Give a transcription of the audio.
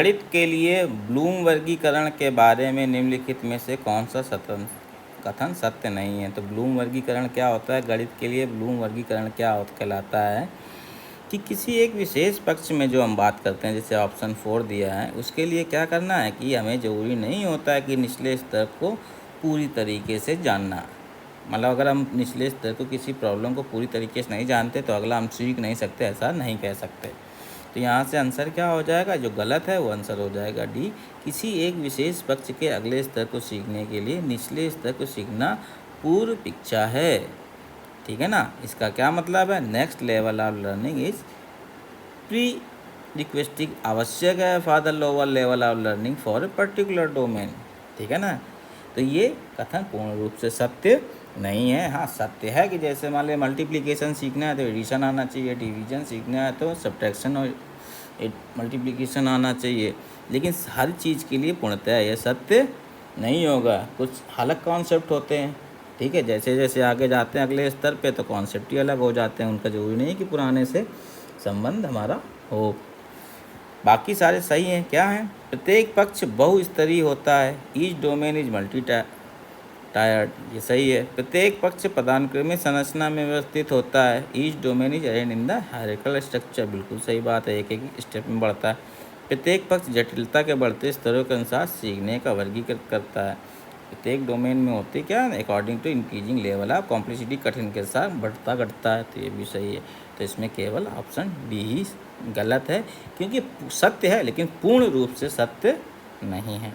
गणित के लिए ब्लूम वर्गीकरण के बारे में निम्नलिखित में से कौन सा कथन सत्य नहीं है। तो ब्लूम वर्गीकरण क्या होता है? गणित के लिए ब्लूम वर्गीकरण क्या कहलाता है कि किसी एक विशेष पक्ष में जो हम बात करते हैं, जैसे ऑप्शन 4 दिया है, उसके लिए क्या करना है कि हमें ज़रूरी नहीं होता है कि निचले स्तर को पूरी तरीके से जानना। मतलब अगर हम निचले स्तर को किसी प्रॉब्लम को पूरी तरीके से नहीं जानते तो अगला हम सीख नहीं सकते, ऐसा नहीं कह सकते। तो यहाँ से आंसर क्या हो जाएगा? जो गलत है वो आंसर हो जाएगा डी। किसी एक विशेष पक्ष के अगले स्तर को सीखने के लिए निचले स्तर को सीखना पूर्व परीक्षा है। ठीक है ना? इसका क्या मतलब है? Next level of learning is pre requesting आवश्यक है for the lower level of learning for a particular domain. ठीक है ना? तो ये कथन पूर्ण रूप से सत्य नहीं है। हाँ, सत्य है कि जैसे मान लीजिए मल्टीप्लिकेशन सीखना है तो एडिशन आना चाहिए, डिवीजन सीखना है तो सब्ट्रैक्शन और मल्टीप्लिकेशन आना चाहिए, लेकिन हर चीज़ के लिए पूर्णतः यह सत्य नहीं होगा। कुछ अलग कॉन्सेप्ट होते हैं। ठीक है, जैसे जैसे आगे जाते हैं अगले स्तर पे तो कॉन्सेप्ट ही अलग हो जाते हैं, उनका जरूरी नहीं कि पुराने से संबंध हमारा हो। बाकी सारे सही हैं। क्या है? प्रत्येक पक्ष बहुस्तरीय होता है। Each domain is multi tired, ये सही है। प्रत्येक पक्ष पदानुक्रमित संरचना में व्यवस्थित होता है। Each domain is arranged in the hierarchical structure, बिल्कुल सही बात है, एक एक स्टेप में बढ़ता है। प्रत्येक पक्ष जटिलता के बढ़ते स्तरों के अनुसार सीखने का वर्गीकृत करता है। प्रत्येक डोमेन में होते क्या है? According to increasing level of complexity, कठिन के साथ बढ़ता घटता है, तो ये भी सही है। तो इसमें केवल ऑप्शन डी ही गलत है, क्योंकि सत्य है लेकिन पूर्ण रूप से सत्य नहीं है।